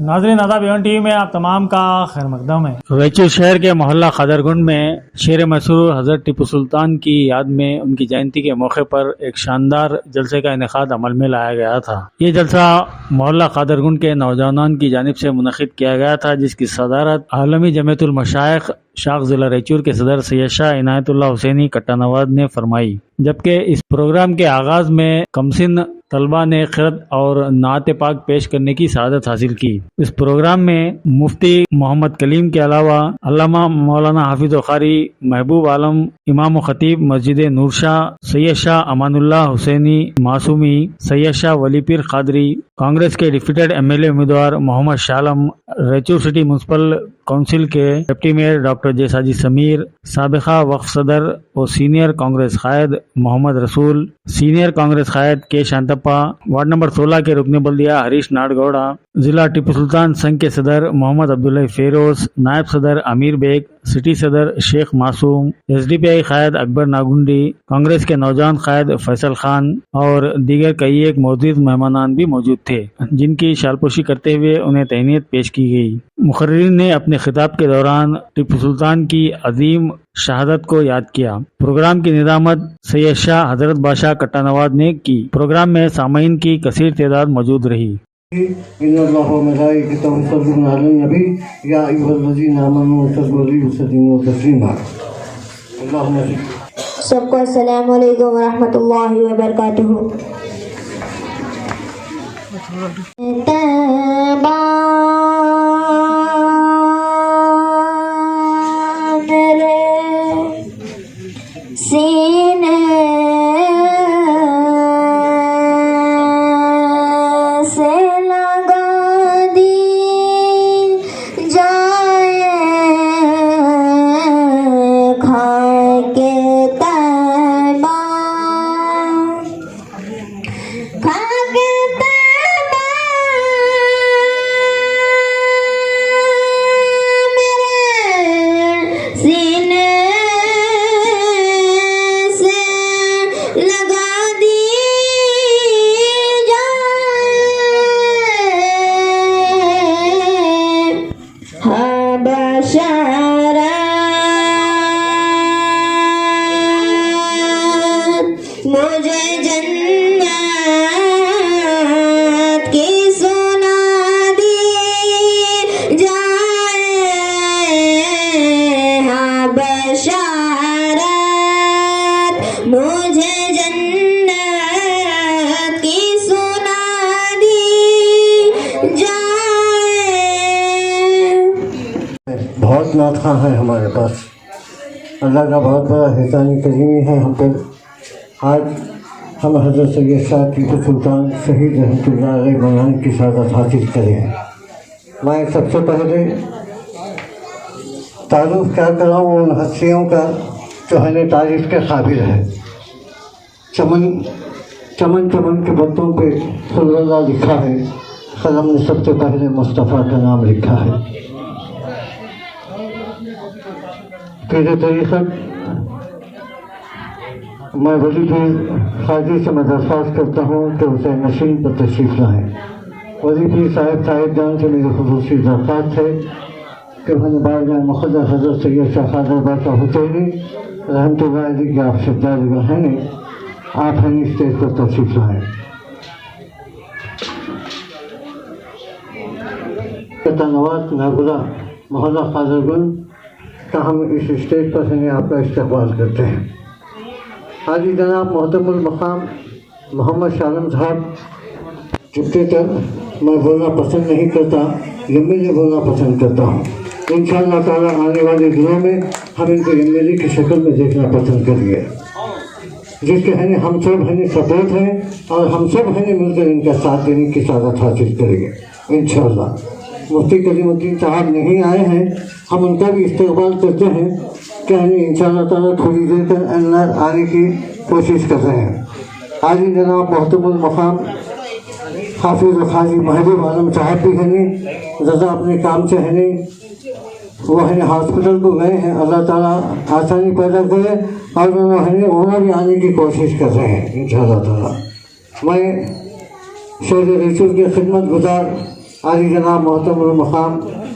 नाज़रीन आदाब Avon TV में आप तमाम का खैर मकदम है। रेचू शहर के मोहल्ला खादरगुंड में शेर मसरूर हज़रत टिप्पू सुल्तान की याद में उनकी जयंती के मौके पर एक शानदार जलसे का इनेकाद अमल में लाया गया था। ये जलसा मोहल्ला खादरगुंड के नौजवानों की जानिब से मुनक़िद किया गया था, जिसकी सदारत आलमी जमीयतुल मशाइख शाख ज़िला रेचूर के सदर सैयद शाह इनायतुल्लाह हुसैनी कट्टानवाद ने फरमाई। जबकि इस प्रोग्राम के आगाज में कमसिन तलबा ने क़िरात और नात पाक पेश करने की सआदत हासिल की। इस प्रोग्राम में मुफ्ती मोहम्मद कलीम के अलावा अल्लामा मौलाना हाफिज कारी, महबूब आलम, इमाम खतीब मस्जिद नूरशाह, सैयद शाह अमानुल्लाह हुसैनी मासूमी, सैयद शाह वलीपीर कादरी, कांग्रेस के डिप्टी MLA उम्मीदवार मोहम्मद शालम, रेचूर सिटी म्यूनसिपल काउंसिल के डिप्टी मेयर डॉक्टर जैसाजी समीर, साबिका वक्फ सदर और सीनियर कांग्रेस कायद मोहम्मद रसूल, सीनियर कांग्रेस कायद के शांतप्पा, वार्ड नंबर 16 के रुकने बल्दिया हरीश नाडगौड़ा, जिला टिप्पू सुल्तान संघ के सदर मोहम्मद अब्दुल्ला फेरोज, नायब सदर आमिर बेग, सिटी सदर शेख मासूम, SDPI कायद अकबर नागुंडी, कांग्रेस के नौजवान कायद फैसल खान और दीगर कई एक मौजूद मेहमानान भी मौजूद थे, जिनकी शालपोशी करते हुए उन्हें तहनीत पेश की गई। मुखर्रिरीन ने अपने खिताब के दौरान टिप्पू सुल्तान की अजीम शहादत को याद किया। प्रोग्राम की निजामत सैयद शाह हजरत बादशाह कट्टानवाद ने की। प्रोग्राम में सामीन की कसीर तादाद मौजूद रही। सबको अस्सलाम वालेकुम रहमतुल्लाहि व बरकातुहू। सीने से लगा दी जाए खा के तैबा, खा के तैबा मेरे सीने लगा दी जाए बशारत मुझे जन्नत की सुना दी जाए बशारत मुझे जन्नत की सुना दी जाए। बहुत नातखां है हमारे पास, अल्लाह का बहुत बड़ा एहसानी करीमी है हम पर। आज हम हज़रत सैयद शाह टिप्पू सुल्तान शहीद रहमतुल्लाह अलैह बनाने की शहादत हासिल करें। मैं सबसे पहले तारुफ क्या कराऊँ उन हस्तियों का जो है तारीफ के काबिल है। चमन चमन चमन के बत्तों पे सल्लल्लाहु लिखा है, कलम ने सबसे पहले मुस्तफ़ा का नाम लिखा है। फिर तरीक़त मैं वली पीर खाजी से मैं दरख्वास्त करता हूँ कि उसे नशीन पर तशरीफ़ लाएँ। वली पीर साहिब जान से मेरी ख़ुसूसी दरख्वास्त है कि उन्होंने बारगाह मुक़द्दस हज़रत सैयद शाह ख़ादर बादशाह हुसैनी रहमतुल्लाह अलैह की आप सिद्धार्थ हैं, आप हैं स्टेज पर तशरीफ़ लाएँ। कट्टानवाद नागुरा मोहल्ला खादरगुंड का हम इस स्टेज पर हैं आपका इस्तकबाल करते हैं। हाजी जनाब मोहतरमुल मकाम मोहम्मद शालम साहब, जितने तक मैं बोलना पसंद नहीं करता, MLA बोलना पसंद करता हूँ। इंशाअल्लाह ताला आने वाले दिनों में हम इनको MLA की शक्ल में देखना पसंद करेंगे, जिसके है हम सब है सपोर्ट हैं और हम सब है मिलकर इनका साथ देने की सादत हासिल करेंगे इंशाअल्लाह। मुफ्ती कलीमुद्दीन साहब नहीं आए हैं, हम उनका भी इस्तकबाल करते हैं कि हमें इंशाअल्लाह ताला थोड़ी देर तक अंदर आने की कोशिश कर रहे हैं। आज जनाब मोहतरमुल मकाम हाफिज खाजी महबूब आलम साहब भी हैं, रजा अपने काम से हैं, वो है हॉस्पिटल को गए हैं। अल्लाह ताला आसानी पैदा करे और वो है वहाँ भी आने की कोशिश कर रहे हैं इंशाअल्लाह ताला। मैं शहर रेचूर के खिदमत गुजार आली जनाब मोहतरम मकाम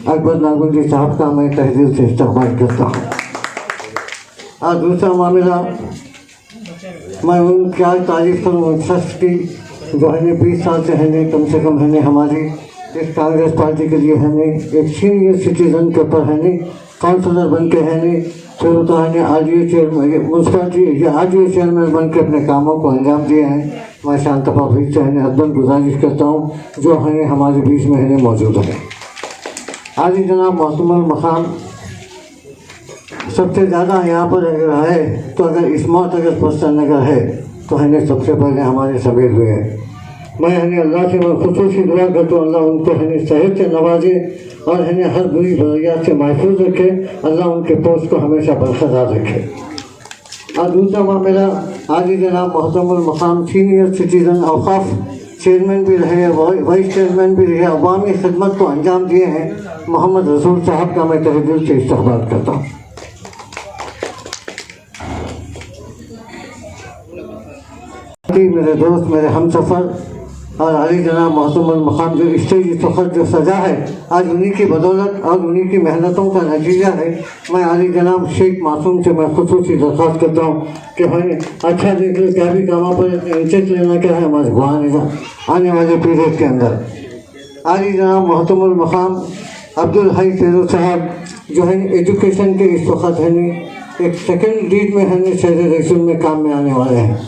अकबर नागुंदी साहब का मैं तहदील से इस्तकबाल करता हूँ। और दूसरा मामला मैं उनकी आज तारीफ करूँ उन शख्स की जो है 20 साल से है कम से कम है हमारी इस कांग्रेस पार्टी के लिए है एक सीनियर सिटीजन के ऊपर है काउंसलर बन के है फिर तो है आरडीए चेयरमैन म्यूनसिपालिटी या आरडीए चेयरमैन बन के अपने कामों को अंजाम दिए हैं। मैं शांतपा भाई से अदबन गुजारिश करता हूँ जो है हमारे बीच में है मौजूद है। आज ही जनाब मोहतरम मकाम सबसे ज़्यादा यहाँ पर अगर है तो अगर इस्मात अगर पर्सन अगर है तो है सबसे पहले हमारे सवेर हुए हैं। मैं है अल्लाह से मैं खुसूसी दुआ करता हूँ अल्लाह उनको है सेहत से नवाजे और है हर बुरी बरयात से महफूज रखे, अल्लाह उनके पोस्ट को हमेशा बरकरार रखे। और दूसरा मामला आज ही जनाब मोहतरम मकाम सीनियर सिटीज़न औकाफ चेयरमैन भी रहे, वाइस चेयरमैन भी रहे, अवामी खिदमत को अंजाम दिए हैं मोहम्मद रसूल साहब का मैं तहे दिल से इस्तकबाल करता हूँ। मेरे दोस्त मेरे हम सफ़र और अली जनाब मोहतरम मकाम जो स्टेज इस वक्त जो सजा है आज उन्हीं की बदौलत और उन्हीं की मेहनतों का नतीजा है। मैं अली जनाब शेख मासूम से मैं खुसूसी दरख्वास्त करता हूँ कि भाई अच्छा देख लो क्या भी कामों पर इंटरेस्ट लेना क्या है हमारे गुआने आने वाले पीरियड के अंदर। अली जनाब मोहतरम मकाम अब्दुल हई फेरोज साहब जो है एजुकेशन के इस वक्त है एक सेकेंड लीड में है शहर रसूल में काम में आने वाले हैं।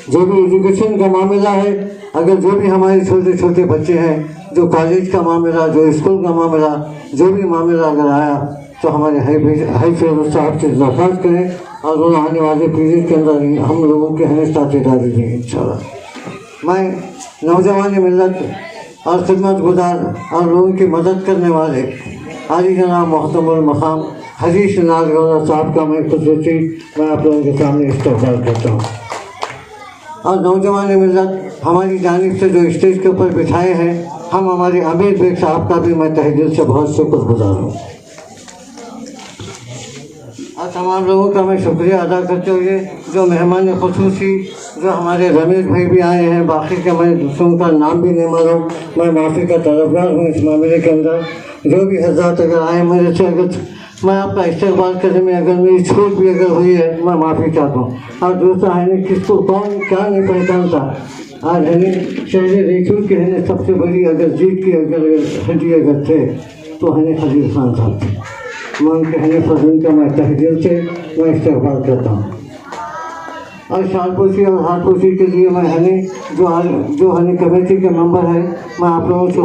जो भी एजुकेशन का मामला है अगर जो भी हमारे छोटे छोटे बच्चे हैं जो कॉलेज का मामला जो स्कूल का मामला जो भी मामला अगर आया तो हमारे हाई फेरोज साहब से दरख्वास्त करें और वो आने वाले पीरियड के अंदर हम लोगों के हमें साझेदारी देंगे इंशाल्लाह। मैं नौजवान मिलत और खिदमत गुजार और लोगों की मदद करने वाले आली जनाब मोहतरम मकाम हरीश नागौर साहब का मैं खुसूसी मैं आप लोगों के सामने इस्तकबाल करता हूँ। और नौजवान मिलत हमारी जानिब से जो स्टेज के ऊपर बिठाए हैं हम हमारे आमिर बेग साहब का भी मैं तहे दिल से बहुत शुक्रगुजार हूँ। और तमाम लोगों का मैं शुक्रिया अदा करते हुए जो मेहमान खुसूसी जो हमारे रमेश भाई भी आए हैं, बाकी के मैं दूसरों का नाम भी नहीं मालूम, मैं माफ़ी का तलबगार हूँ इस मामले के अंदर। जो भी हज़रात अगर आए मेरे से अगर मैं आपका इस्तेमाल करने में अगर मेरी छूट भी अगर हुई है मैं माफ़ी चाहता हूँ। और दूसरा है किसको कौन क्या नहीं पहचानता आज है शहर रेचूर के है सबसे बड़ी अगर जीत की अगर हड्डी अगर थे तो है खलील खान साहब थे। मैं उनके है फजल का मैं तहे दिल से मैं इस्तेमाल करता हूँ। और शालपोशी और हाथपोशी के लिए मैं है जो है कमेटी के मेंबर है मैं आप लोगों से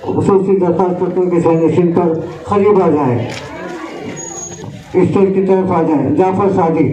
खुसूसी दरख्वास्त करता हूँ कि सैनिशन पर करीब आ जाए, स्टेज की तरफ आ जाए। जाफर सादी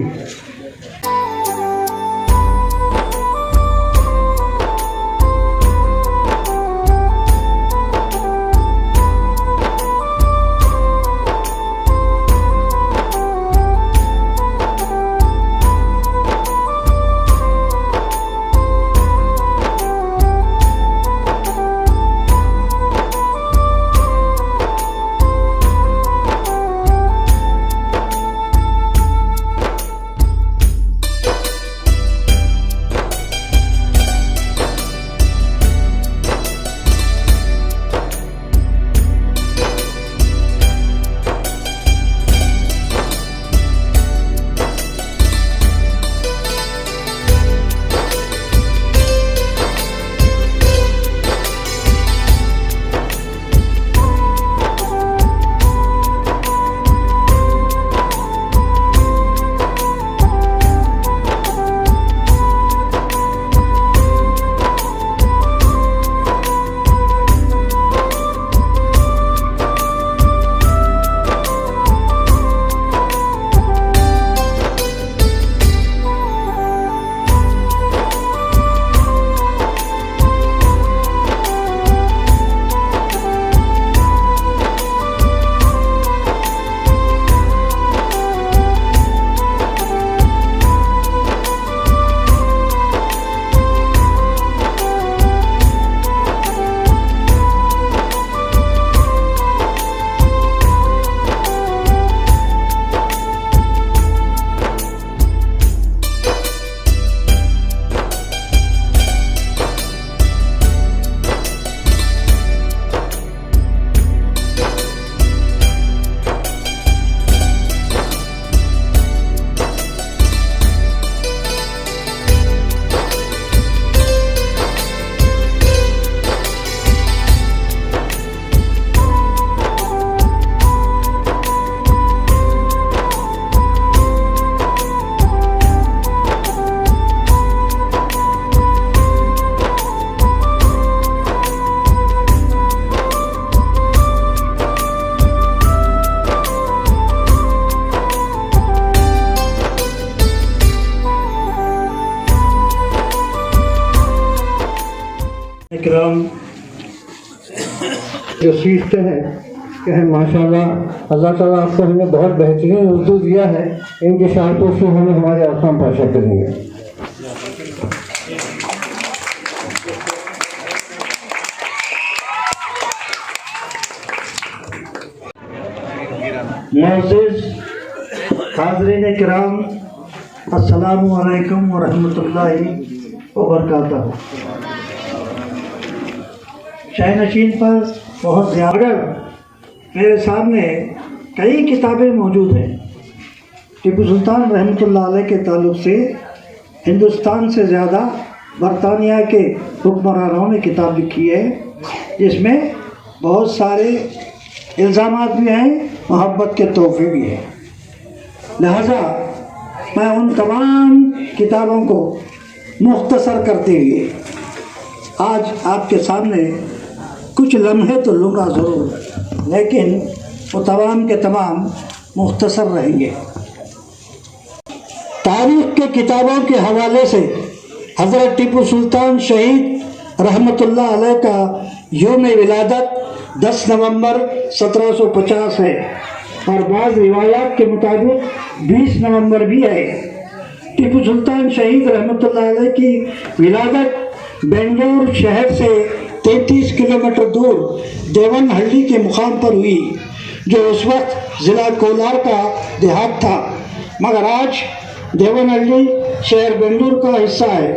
इकराम जो सीखते हैं कहें माशाल्लाह, अल्लाह ताला आपको हमें बहुत बेहतरीन उर्दू दिया है, इनकी शहादतों से हमें हमारे अहकाम पाशा करेंगे। मोअज़्ज़िज़ हाज़रीन किराम, अस्सलामु अलैकुम व रहमतुल्लाहि व बरकातहू। शाह नशीन पर बहुत ज़्यादा मेरे सामने कई किताबें मौजूद हैं। टीपू सुल्तान रहमतुल्लाह अलैह के ताल्लुक़ से हिंदुस्तान से ज़्यादा बरतानिया के हुक्मरानों ने किताब लिखी है, जिसमें बहुत सारे इल्ज़ामात भी हैं, मोहब्बत के तोहफ़े भी हैं। लिहाजा मैं उन तमाम किताबों को मुख्तसर करते हुए आज आपके सामने कुछ लम्हे तो लूँगा ज़रूर, लेकिन वो तमाम के तमाम मुख्तसर रहेंगे। तारीख़ के किताबों के हवाले से हज़रत टीपू सुल्तान शहीद रहमतुल्लाह अलैह का यौम विलादत 10 नवंबर 1750 है और बाज़ रिवायात के मुताबिक 20 नवंबर भी है। टीपू सुल्तान शहीद रहमतुल्लाह अलैह की विलादत बेंगलुरु शहर से 33 किलोमीटर दूर देवनहल्ली के मुकाम पर हुई, जो उस वक्त ज़िला कोलार का देहात था, मगर आज देवनहल्ली शहर बेंगलुरु का हिस्सा है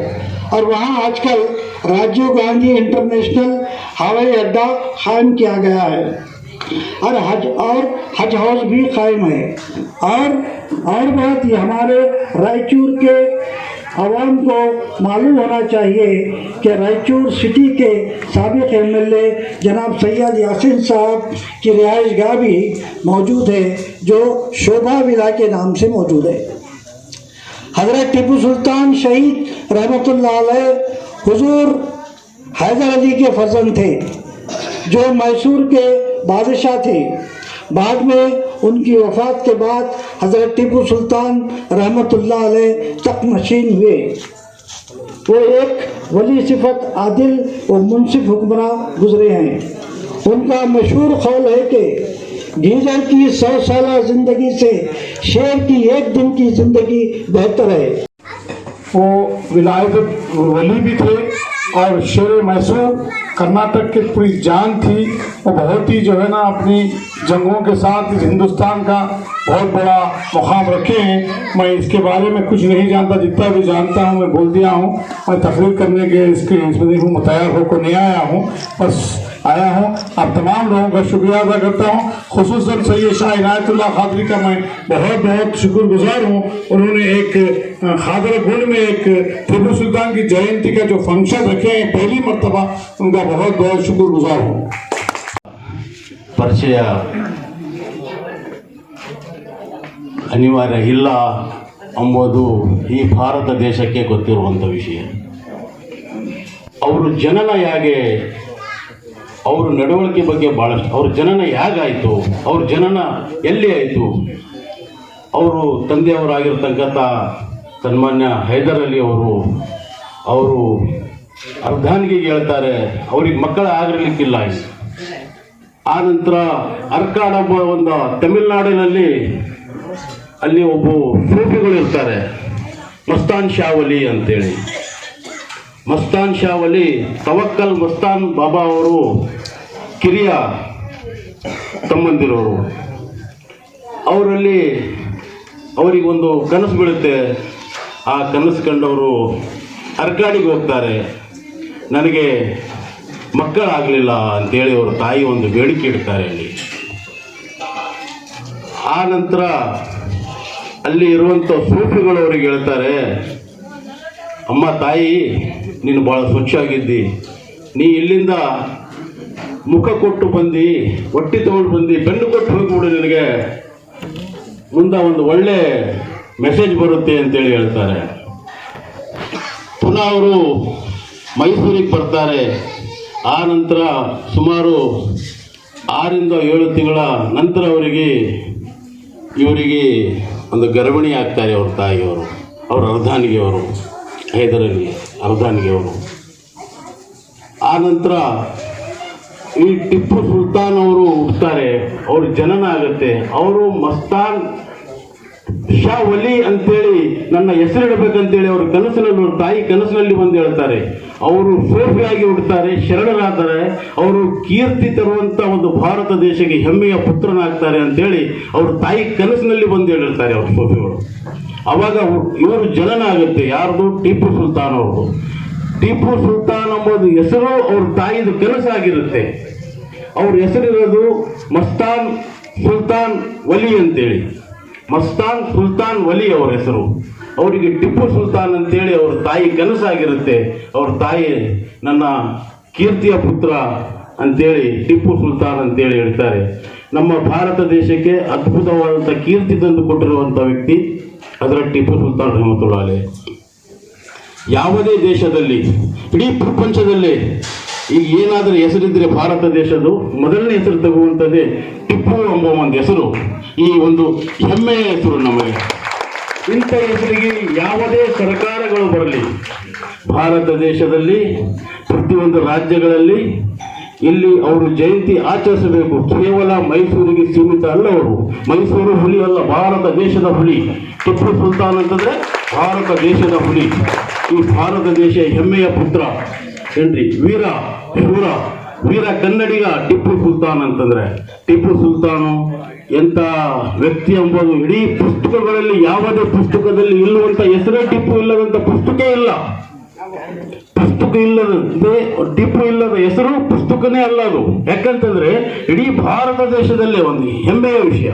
और वहाँ आजकल राजीव गांधी इंटरनेशनल हवाई अड्डा कायम किया गया है और हज हाउस भी कायम है। और बात ये हमारे रायचूर के आवाम को मालूम होना चाहिए कि रायचूर सिटी के साबिक एमएलए जनाब सैयद यासीन साहब की रिहाइश गाह भी मौजूद है, जो शोभा विला के नाम से मौजूद है। हज़रत टीपू सुल्तान शहीद रहमतुल्लाह अलैह हुजूर हैदर अली के फर्जंद थे, जो मैसूर के बादशाह थे। बाद में उनकी वफ़ात के बाद हज़रत टीपू सुल्तान रहमतुल्लाह अलैह तख्त नशीन हुए। वो एक वली सिफत आदिल और मुनसिफ हुक्मरान गुजरे हैं। उनका मशहूर कौल है कि गीदड़ की 100 साल ज़िंदगी से शेर की एक दिन की ज़िंदगी बेहतर है। वो विलायत वली भी थे और शेर मैसूर कर्नाटक की पूरी जान थी। वो बहुत ही जो है ना अपनी जंगों के साथ इस हिंदुस्तान का बहुत बड़ा मुकाम रखे हैं। मैं इसके बारे में कुछ नहीं जानता, जितना भी जानता हूँ मैं बोल दिया हूँ। मैं तकरीर करने के इसमें मुतैयार होकर नहीं आया हूँ, बस आया हूँ। आप तमाम लोगों का शुक्रिया अदा करता हूँ, खुसूसन सैयद शाह इनायतुल्लाह खादरी का मैं बहुत बहुत शुक्रगुजार हूँ। उन्होंने एक खादरगुंड में एक टीपू सुल्तान की जयंती का जो फंक्शन रखे हैं, पहली मरतबा उनका बहुत बहुत शुक्रगुजार हूँ। ಪರಿಚಯ ಅನಿವಾರ್ಯ ಇಲ್ಲ ಎಂಬುದು ಈ ಭಾರತ ದೇಶಕ್ಕೆ ಗೊತ್ತಿರುವಂಥ ವಿಷಯ. ಅವರು ಜನನ ಹೇಗೆ, ಅವರ ನಡವಳಿಕೆ ಬಗ್ಗೆ ಭಾಳಷ್ಟು, ಅವ್ರ ಜನನ ಹೇಗಾಯಿತು, ಅವ್ರ ಜನನ ಎಲ್ಲಿ ಆಯಿತು, ಅವರು ತಂದೆಯವರಾಗಿರ್ತಕ್ಕಂಥ ಸನ್ಮಾನ್ಯ ಹೈದರ್ ಅಲಿ ಅವರು ಅರ್ಧಾಂಗಿಗೆ ಹೇಳ್ತಾರೆ ಅವ್ರಿಗೆ ಮಕ್ಕಳ ಆಗಿರಲಿಕ್ಕಿಲ್ಲ. ಆ ನಂತರ ಅರ್ಕಾಡ್ ಎಂಬ ಒಂದು ತಮಿಳುನಾಡಿನಲ್ಲಿ ಅಲ್ಲಿ ಒಬ್ಬ ಸೂಫಿಗಳು ಇರ್ತಾರೆ, ಮಸ್ತಾನ್ ಶಾ ವಲಿ ಅಂತೇಳಿ. ಮಸ್ತಾನ್ ಶಾ ವಲಿ ತವಕ್ಕಲ್ ಮಸ್ತಾನ್ ಬಾಬಾ ಅವರು ಕಿರಿಯ ತಮ್ಮಂದಿರೋರು. ಅವರಿಗೊಂದು ಕನಸು ಬೀಳುತ್ತೆ. ಆ ಕನಸು ಕಂಡವರು ಅರ್ಕಾಡಿಗೆ ಹೋಗ್ತಾರೆ. ನನಗೆ ಮಕ್ಕಳಾಗಲಿಲ್ಲ ಅಂತೇಳಿ ಅವ್ರ ತಾಯಿ ಒಂದು ಬೇಡಿಕೆ ಇಡ್ತಾರೆ ಅಲ್ಲಿ. ಆ ನಂತರ ಅಲ್ಲಿ ಇರುವಂಥ ಸೂಫಿಗಳು ಅವ್ರಿಗೆ ಹೇಳ್ತಾರೆ, ಅಮ್ಮ ತಾಯಿ ನೀನು ಭಾಳ ಸ್ವಚ್ಛಾಗಿದ್ದಿ, ನೀ ಇಲ್ಲಿಂದ ಮುಖ ಕೊಟ್ಟು ಬಂದು ಹೊಟ್ಟೆ ತಗೊಂಡು ಬಂದು ಬೆನ್ನು ಕೊಟ್ಟು ಹೋಗ್ಬಿಡು, ನಿನಗೆ ಮುಂದೆ ಒಂದು ಒಳ್ಳೆ ಮೆಸೇಜ್ ಬರುತ್ತೆ ಅಂತೇಳಿ ಹೇಳ್ತಾರೆ. ಪುನಃ ಅವರು ಮೈಸೂರಿಗೆ ಬರ್ತಾರೆ. ಆ ನಂತರ ಸುಮಾರು 6 ರಿಂದ 7 ತಿಂಗಳ ನಂತರ ಇವರಿಗೆ ಒಂದು ಗರ್ಭಿಣಿ ಆಗ್ತಾರೆ ಅವ್ರ ತಾಯಿಯವರು, ಅವ್ರ ಅರ್ಧಾನಿಗೆಯವರು, ಹೈದರ್ ಅಲಿ ಅರ್ಧಾನಿಗೆಯವರು. ಆ ನಂತರ ಈ ಟಿಪ್ಪು ಸುಲ್ತಾನ್ ಅವರು ಹುಡ್ತಾರೆ, ಅವ್ರ ಜನನ ಆಗುತ್ತೆ. ಅವರು ಮಸ್ತಾನ್ ಶಾ ವಲಿ ಅಂತೇಳಿ ನನ್ನ ಹೆಸರಿಡಬೇಕಂತೇಳಿ ಅವ್ರ ಕನಸಿನಲ್ಲಿ, ಅವ್ರ ತಾಯಿ ಕನಸಿನಲ್ಲಿ ಬಂದು ಹೇಳ್ತಾರೆ. ಅವರು ಸೋಫಿಯಾಗಿ ಹುಡ್ತಾರೆ, ಶರಣರಾದರೆ ಅವರು ಕೀರ್ತಿ ತರುವಂತ ಒಂದು ಭಾರತ ದೇಶಕ್ಕೆ ಹೆಮ್ಮೆಯ ಪುತ್ರನಾಗ್ತಾರೆ ಅಂತೇಳಿ ಅವ್ರ ತಾಯಿ ಕನಸಿನಲ್ಲಿ ಬಂದು ಹೇಳಿರ್ತಾರೆ ಅವ್ರ ಸೋಫಿಗಳು. ಅವಾಗ ಇವರು ಜನನ ಆಗುತ್ತೆ. ಯಾರ್ದು? ಟಿಪ್ಪು ಸುಲ್ತಾನ್ ಅವರು. ಟಿಪ್ಪು ಸುಲ್ತಾನ್ ಎಂಬುದು ಹೆಸರು ಅವ್ರ ತಾಯಿದು ಕನಸಾಗಿರುತ್ತೆ. ಅವ್ರ ಹೆಸರಿರೋದು ಮಸ್ತಾನ್ ಸುಲ್ತಾನ್ ವಲಿ ಅಂತೇಳಿ. ಮಸ್ತಾನ್ ಸುಲ್ತಾನ್ ವಲಿ ಅವರ ಹೆಸರು. ಅವರಿಗೆ ಟಿಪ್ಪು ಸುಲ್ತಾನ್ ಅಂತೇಳಿ ಅವ್ರ ತಾಯಿ ಕನಸಾಗಿರುತ್ತೆ. ಅವ್ರ ತಾಯಿ ನನ್ನ ಕೀರ್ತಿಯ ಪುತ್ರ ಅಂತೇಳಿ ಟಿಪ್ಪು ಸುಲ್ತಾನ್ ಅಂತೇಳಿ ಹೇಳ್ತಾರೆ. ನಮ್ಮ ಭಾರತ ದೇಶಕ್ಕೆ ಅದ್ಭುತವಾದಂಥ ಕೀರ್ತಿ ತಂದು ಕೊಟ್ಟಿರುವಂಥ ವ್ಯಕ್ತಿ ಅದರ ಟಿಪ್ಪು ಸುಲ್ತಾನ್ ರಹಮತುಲ್ಲಾ ಅಲೈಹಿ. ಯಾವುದೇ ದೇಶದಲ್ಲಿ, ಇಡೀ ಪ್ರಪಂಚದಲ್ಲಿ ಈಗ ಏನಾದರೂ ಹೆಸರಿದ್ರೆ ಭಾರತ ದೇಶದ್ದು ಮೊದಲನೇ ಹೆಸರು ತಗುವಂಥದ್ದೇ ಟಿಪ್ಪು ಎಂಬ ಒಂದು ಹೆಸರು. ಈ ಒಂದು ಹೆಮ್ಮೆಯ ಹೆಸರು ನಮಗೆ. ಇಂಥ ಹೆಸರಿಗೆ ಯಾವುದೇ ಸರ್ಕಾರಗಳು ಬರಲಿ, ಭಾರತ ದೇಶದಲ್ಲಿ ಪ್ರತಿಯೊಂದು ರಾಜ್ಯಗಳಲ್ಲಿ ಇಲ್ಲಿ ಅವರು ಜಯಂತಿ ಆಚರಿಸಬೇಕು. ಕೇವಲ ಮೈಸೂರಿಗೆ ಸೀಮಿತ ಅಲ್ಲ. ಅವರು ಮೈಸೂರು ಹುಲಿ ಅಲ್ಲ, ಭಾರತ ದೇಶದ ಹುಲಿ. ಟಿಪ್ಪು ಸುಲ್ತಾನ್ ಅಂತಂದ್ರೆ ಭಾರತ ದೇಶದ ಹುಲಿ. ಈ ಭಾರತ ದೇಶ ಹೆಮ್ಮೆಯ ಪುತ್ರ ಏನ್ರಿ, ವೀರ ಶೂರ ವೀರ ಕನ್ನಡಿಗ ಟಿಪ್ಪು ಸುಲ್ತಾನ್ ಅಂತಂದ್ರೆ. ಟಿಪ್ಪು ಸುಲ್ತಾನು ಎಂತ ವ್ಯಕ್ತಿ ಎಂಬುದು ಇಡೀ ಪುಸ್ತಕಗಳಲ್ಲಿ, ಯಾವುದೇ ಪುಸ್ತಕದಲ್ಲಿ ಇಲ್ಲುವಂತ ಹೆಸರೇ ಟಿಪ್ಪು ಇಲ್ಲದಂತ ಪುಸ್ತಕ ಇಲ್ಲ. ಪುಸ್ತಕ ಇಲ್ಲದಂತೆ ಟಿಪ್ಪು ಇಲ್ಲದ ಹೆಸರು ಪುಸ್ತಕನೇ ಅಲ್ಲ ಅದು. ಯಾಕಂತಂದ್ರೆ ಇಡೀ ಭಾರತ ದೇಶದಲ್ಲೇ ಒಂದು ಹೆಮ್ಮೆಯ ವಿಷಯ.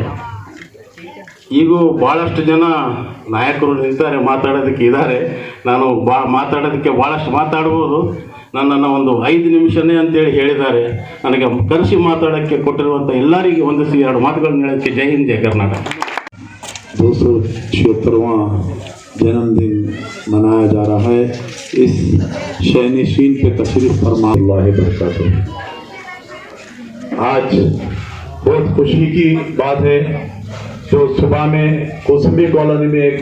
ಈಗ ಬಹಳಷ್ಟು ಜನ ನಾಯಕರು ನಿಂತಾರೆ, ಮಾತಾಡೋದಕ್ಕೆ ಇದ್ದಾರೆ. ನಾನು ಮಾತಾಡೋದಕ್ಕೆ ಬಹಳಷ್ಟು ಮಾತಾಡ್ಬೋದು. ನನ್ನನ್ನು ಒಂದು 5 ನಿಮಿಷನೇ ಅಂತೇಳಿ ಹೇಳಿದ್ದಾರೆ. ನನಗೆ ಕರೆಸಿ ಮಾತಾಡೋಕ್ಕೆ ಕೊಟ್ಟಿರುವಂಥ ಎಲ್ಲರಿಗೆ ಒಂದಿಸಿ 2 ಮಾತುಗಳನ್ನ ಹೇಳೋಕ್ಕೆ. ಜೈ ಹಿಂದ್, ಜೈ ಕರ್ನಾಟಕ. 276वां जन्मदिन मनाया जा रहा है। इस शहनशीन पे तशरीफ फरमा बरकातहू। आज बहुत खुशी की बात है जो सुबह में कोसंबी कॉलोनी में एक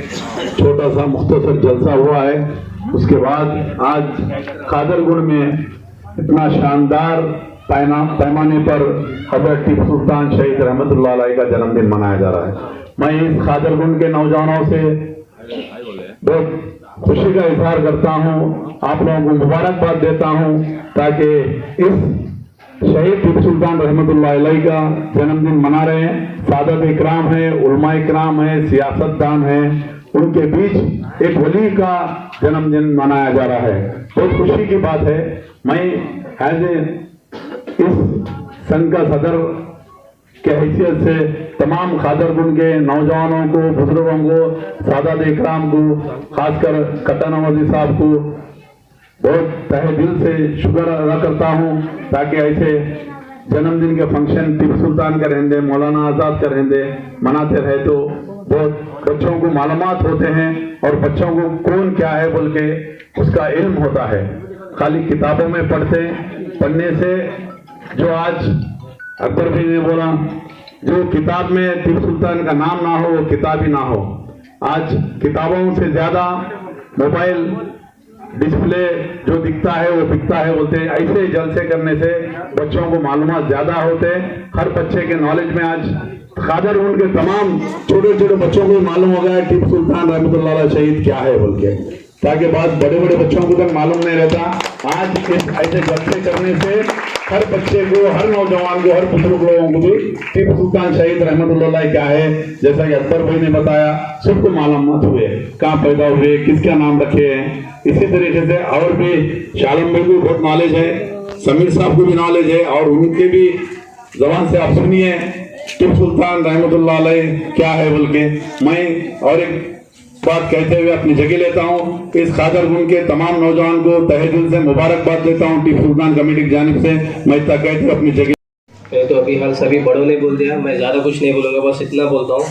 छोटा सा मुख्तसर जलसा हुआ है। उसके बाद आज कादरगुंड में इतना शानदार पैमाने पर हजरत टिप्पू सुल्तान शहीद रहमतुल्लाह अलैह का जन्मदिन मनाया जा रहा है। मैं इस कादरगुंड के नौजवानों से बहुत खुशी का इजहार करता हूँ, आप लोगों को मुबारकबाद देता हूँ, ताकि इस शहीद टिप्पू सुल्तान रहमतुल्लाह अलैह का जन्मदिन मना रहे हैं। सादत इकराम है, उलमा इकराम है, सियासतदान है, उनके बीच एक वली का जन्मदिन मनाया जा रहा है। बहुत खुशी की बात है। मैं एज इस संघ का सदर के हैसियत से तमाम कादरगुंड के नौजवानों को, बुजुर्गों को, सादात इकराम को, खासकर कट्टा नवाजी साहब को बहुत तहे दिल से शुक्र अदा करता हूँ, ताकि ऐसे जन्मदिन के फंक्शन टिप्पू सुल्तान का रहेंगे, मौलाना आज़ाद का रहेंगे मनाते रहे तो बहुत बच्चों को मालूमात होते हैं और बच्चों को कौन क्या है बोल के उसका इल्म होता है। खाली किताबों में पढ़ने से जो आज अकबर भाई ने बोला, जो किताब में टिप्पू सुल्तान का नाम ना हो वो किताब ही ना हो। आज किताबों से ज्यादा मोबाइल डिस्प्ले जो दिखता है वो बिकता है बोलते हैं। ऐसे जलसे करने से बच्चों को मालूमात ज्यादा होते हैं। हर बच्चे के नॉलेज में आज कादरगुंड के तमाम छोटे छोटे बच्चों को मालूम हो गया है टिप्पू सुल्तान रहमतुल्लाह अलैह शहीद क्या है बोल के, ताकि बाद बड़े बड़े बच्चों को तक मालूम नहीं रहता। आज इस ऐसे जलसे करने से हर बच्चे को, हर नौजवान को, हर बुजुर्ग लोगों को भी टिप्पू सुल्तान शहीद रहमतुल्लाह अलैह क्या है, जैसा कि अकबर भाई ने बताया, सबको मालूमात हुए, कहाँ पैदा हुए, किसका नाम रखे हैं। इसी तरीके से और भी शालम भाई को बहुत नॉलेज है, समीर साहब को भी नॉलेज है, और उनके भी जबान से आप सुनिए टिप्पू सुल्तान रहमतुल्लाह अलैह क्या है बोल के। मैं और एक बात कहते हुए अपनी जगह लेता हूँ, इस कादरगुंड के तमाम नौजवान को तहे दिल से मुबारकबाद देता हूँ टिप्पू सुल्तान कमेटी की जानिब से। मैं इतना कहते हुए अपनी जगह तो अभी हाल सभी बड़ों ने बोल दिया, मैं ज़्यादा कुछ नहीं बोलूँगा, बस इतना बोलता हूँ।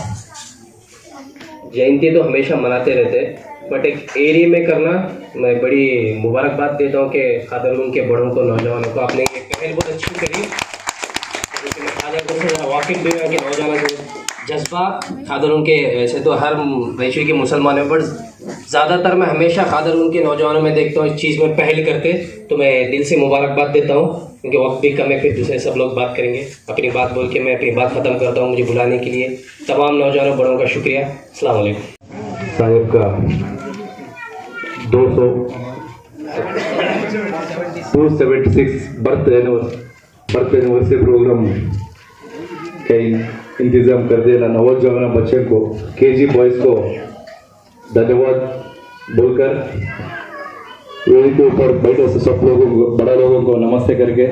जयंती तो हमेशा मनाते रहते, बट एक एरिया में करना मैं बड़ी मुबारकबाद देता हूँ कि कादरगुंड के बड़ों को, नौजवानों को आपने ये पहल बहुत अच्छी करी। वाकिफ भी है कि नौजवानों को जज्बा कादरगुंड के, वैसे तो हर वैश्विक के मुसलमानों पर ज़्यादातर मैं हमेशा खादर उनके नौजवानों में देखता हूँ इस चीज़ में पहल करते, तो मैं दिल से मुबारकबाद देता हूँ, क्योंकि वक्त भी कम है, फिर दूसरे सब लोग बात करेंगे। अपनी बात बोल के मैं अपनी बात ख़त्म करता हूँ। मुझे बुलाने के लिए तमाम नौजवानों बड़ों का शुक्रिया। अस्सलाम वालेकुम। साहेब का 276 बर्थ एनिवर्सरी प्रोग्राम का इंतजाम कर देना नौजवान बच्चे को, केजी बॉयज को धन्यवाद बोलकर वेदी के ऊपर बैठे सब लोगों को, बड़ा लोगों को नमस्ते करके।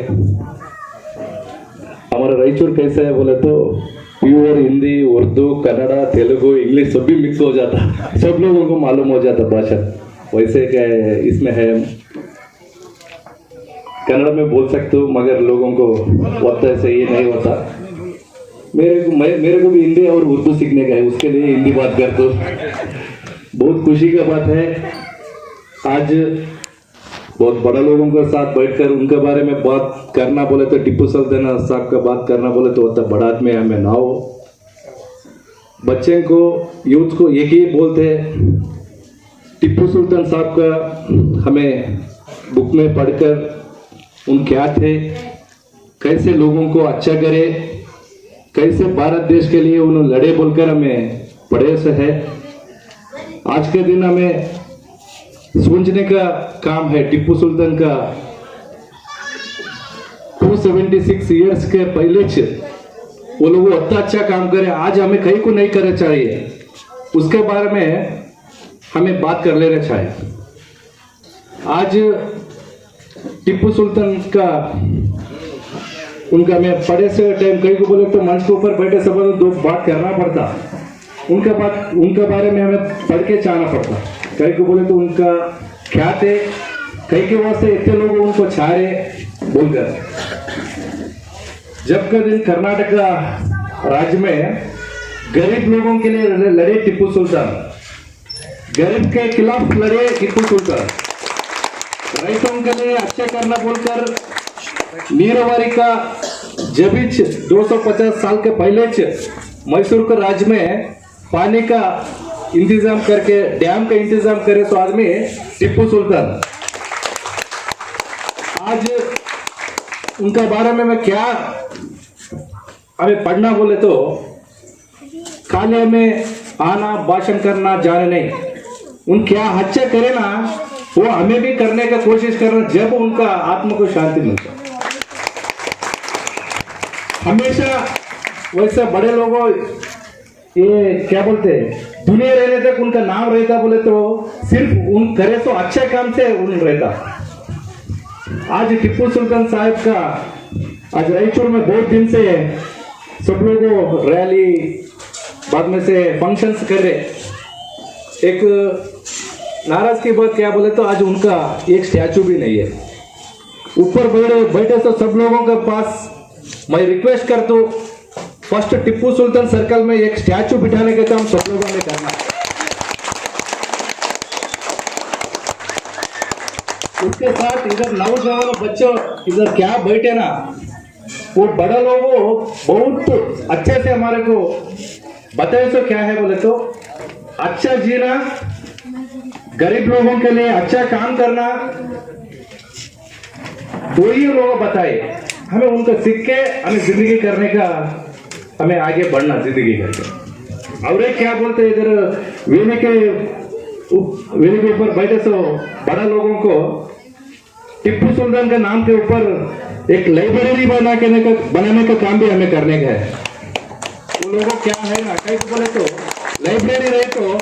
हमारा रायचूर कैसा है बोले तो प्योर हिंदी, उर्दू, कन्नड़ा, तेलुगु, इंग्लिश सब भी मिक्स हो जाता, सब लोगों को मालूम हो जाता भाषा। वैसे क्या इसमें है, कन्नड़ में बोल सकते हो मगर लोगों को होता है सही नहीं होता। मेरे को भी हिंदी और उर्दू सीखने का है, उसके लिए हिंदी बात करता हूँ। बहुत खुशी का बात है, आज बहुत बड़ा लोगों के साथ बैठकर उनके बारे में बात करना बोले तो टिप्पू सुल्तान साहब का बात करना बोले तो होता बड़ा आदमी हमें ना हो। बच्चे को, यूथ को एक ही बोलते हैं, टिप्पू सुल्तान साहब का हमें बुक में पढ़कर उन क्या थे, कैसे लोगों को अच्छा करे, कैसे भारत देश के लिए उन्होंने लड़े बोलकर हमें पढ़े से है। आज के दिन हमें सोचने का काम है, टिप्पू सुल्तान का 276 इयर्स के पहले वो लोग इतना अच्छा काम करे, आज हमें कहीं को नहीं करना चाहिए, उसके बारे में हमें बात कर लेना चाहिए। आज टिप्पू सुल्तान का उनका मैं पढ़े से टाइम कहीं को बोले तो मंच के ऊपर बैठे सब दो बात करना पड़ता, उनका बारे में हमें पढ़ के चाहना पड़ता। कहीं को बोले तो उनका क्या थे, कहीं के वास्ते इतने लोग उनको छारे बोलकर। जब का दिन कर्नाटक राज्य में गरीब लोगों के लिए लड़े टिप्पू सुल्तान, गरीब के खिलाफ लड़े टिप्पू सुल्तान, रईसों के लिए अच्छा करना बोलकर नीरावरी का जब 250 साल के पहले मैसूर के राज्य में पानी का इंतजाम करके, डैम का इंतजाम करे तो आदमी टिप्पू सुल्तान। आज उनका बारे में मैं क्या हमें पढ़ना बोले तो खाली में आना भाषण करना जाने नहीं, उन क्या अच्छा करे ना वो हमें भी करने का कोशिश करना, जब उनका आत्मा को शांति मिलता। हमेशा वैसे बड़े लोगों ये क्या बोलते हैं, दुनिया रहने तक उनका नाम रहता बोले तो सिर्फ उन करे तो अच्छे काम से उन रहता। आज टिप्पू सुल्तान साहब का आज रायचूर में बहुत दिन से सब लोग रैली बाद में से फंक्शंस कर रहे। एक नाराज की बात क्या बोले तो आज उनका एक स्टैचू भी नहीं है, ऊपर बैठे तो सब लोगों के पास मैं रिक्वेस्ट करता हूँ फर्स्ट टिप्पू सुल्तान सर्कल में एक स्टैचू बिठाने का काम सब लोगों ने करना। उसके साथ इधर नौजवान बच्चों इधर क्या बैठे ना, वो बड़ा लोगों बहुत अच्छे से हमारे को बताए तो क्या है बोले तो अच्छा जीना, गरीब लोगों के लिए अच्छा काम करना, दो ही लोग बताए हमें, उनको सीख के हमें जिंदगी करने का, हमें आगे बढ़ना जिंदगी करके। और एक क्या बोलते हैं इधर वेली के ऊपर बैठे तो बड़ा लोगों को टिप्पू सुल्तान के नाम के ऊपर एक लाइब्रेरी बनाने का काम भी हमें करने का है। वो लोगों क्या है ना, कहीं बोले तो लाइब्रेरी रहे तो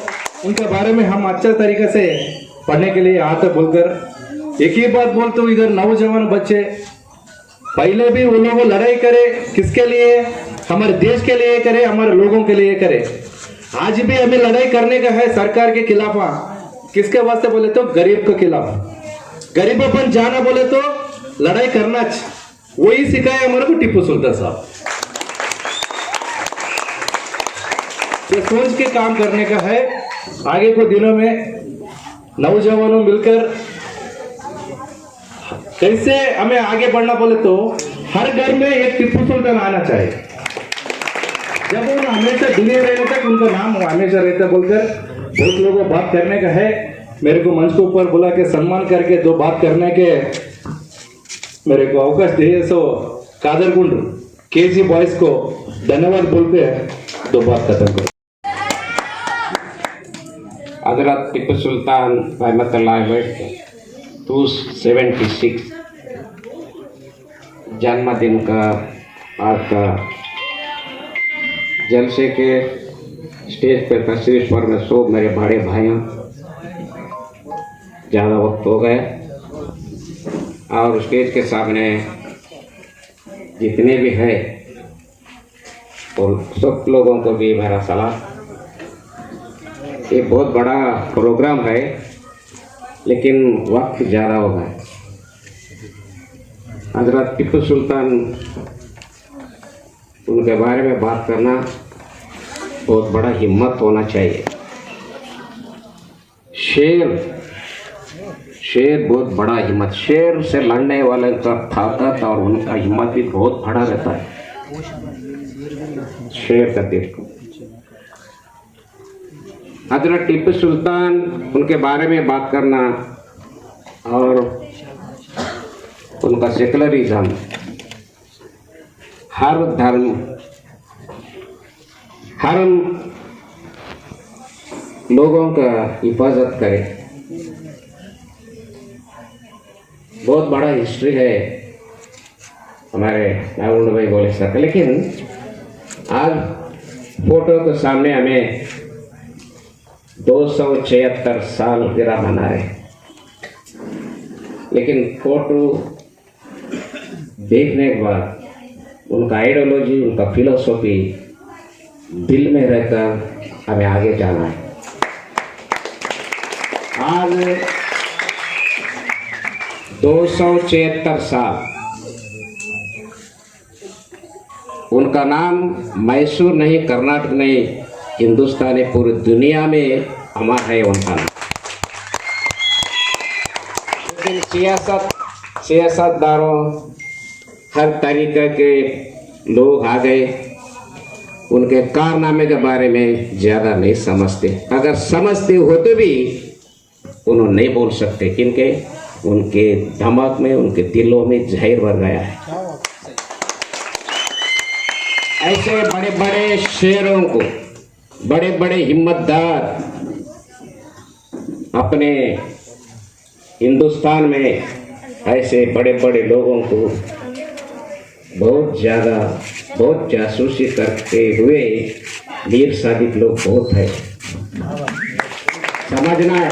उनके बारे में हम अच्छा तरीके से पढ़ने के लिए आते बोलकर। एक ही बात बोलते हूँ, इधर नौजवान बच्चे पहले भी वो लोग लड़ाई करे, किसके लिए, हमारे देश के लिए करे, हमारे लोगों के लिए करे। आज भी हमें लड़ाई करने का है सरकार के खिलाफ, किसके वास्ते बोले तो गरीब के खिलाफ। गरीबपन जाना बोले तो लड़ाई करना, वही सिखाया हमारे को टिप्पू सुल्तान साहब। ये सोच के काम करने का है। आगे के दिनों में नौजवानों मिलकर कैसे हमें आगे बढ़ना बोले तो हर घर में एक टिप्पू सुल्तान आना चाहिए। जब वो हमेशा दुनिया रहने तक उनका नाम हमेशा रहता बोलकर बहुत लोगों को बात करने का है, मेरे को मंच के ऊपर बुला के सम्मान करके दो बात करने के मेरे को अवकाश दिए, सो कादरगुंड केजी बॉयज को धन्यवाद बोलते हैं, दो बात खत्म करो। हजरत टिप्पू सुल्तान रहमतुल्लाह अलैह 276 जन्मदिन का आज का जलसे के स्टेज पर तशरीफ पर में सब मेरे बड़े भाइयों, ज़्यादा वक्त हो गए और स्टेज के सामने जितने भी हैं और सब लोगों को भी मेरा सलाम। ये बहुत बड़ा प्रोग्राम है लेकिन वक्त ज़्यादा हो गया। हजरत टिप्पू सुल्तान उनके बारे में बात करना बहुत बड़ा हिम्मत होना चाहिए। शेर बहुत बड़ा हिम्मत, शेर से लड़ने वाले का ताकत और उनका हिम्मत भी बहुत बड़ा रहता है। शेर का दिल, हजरत टिप्पू सुल्तान उनके बारे में बात करना और उनका सेकुलरिज्म, हर धर्म हर लोगों का हिफाजत करे, बहुत बड़ा हिस्ट्री है हमारे नागुंड भाई बोले सक। लेकिन आज फोटो के सामने हमें 276 साल गिरा मना रहे, लेकिन फोटो देखने के बाद उनका आइडियोलॉजी, उनका फिलोसॉफी दिल में रहकर हमें आगे जाना है। आज 276 साल, उनका नाम मैसूर नहीं, कर्नाटक नहीं, हिंदुस्तान है, पूरी दुनिया में अमर है उनका नाम। लेकिन सियासतदारों, हर तरीके के लोग आ गए, उनके कारनामे के बारे में ज़्यादा नहीं समझते। अगर समझते होते भी उन्होंने नहीं बोल सकते, क्योंकि उनके दिमाग में, उनके दिलों में जहर भर गया है। ऐसे बड़े बड़े शेरों को, बड़े बड़े हिम्मतदार अपने हिंदुस्तान में, ऐसे बड़े बड़े लोगों को बहुत जासूसी करते हुए वीर सादिक लोग बहुत है। समझना है,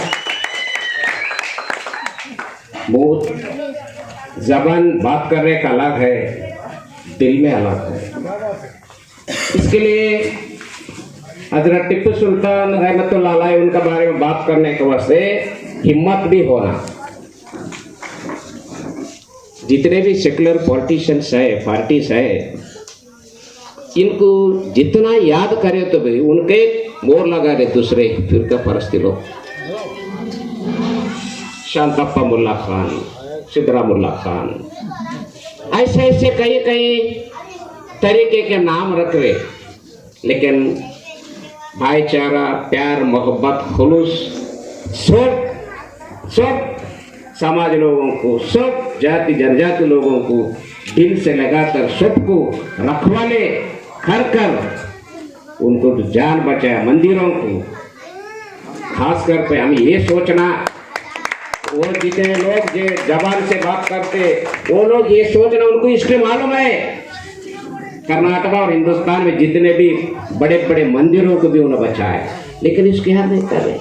मुंह जबान बात करने का अलग है, दिल में अलग है। इसके लिए हजरत टिप्पू सुल्तान रहमतुल्लाह अलैह उनके बारे में बात करने के वास्ते हिम्मत भी होना। जितने भी सेकुलर पॉलिटिशियंस है, पार्टीज है, इनको जितना याद करे तो भी उनके मोर लगा रहे दूसरे फिरका परस्ती लोग, शांतप्पा मुल्ला खान, सिद्धरा मुल्ला खान, ऐसे ऐसे कई तरीके के नाम रख रहे। लेकिन भाईचारा, प्यार, मोहब्बत, खुलूस सब समाज लोगों को, सब जाति जनजाति लोगों को दिल से लगाकर सबको रखवाले कर उनको जान बचाया। मंदिरों को खास कर पे हम ये सोचना, वो जितने लोग जो जबान से बात करते वो लोग ये सोचना, उनको हिस्ट्री मालूम है। कर्नाटक और हिंदुस्तान में जितने भी बड़े बड़े मंदिरों को भी उन्होंने बचाया, लेकिन इसकी याद नहीं कर रहे,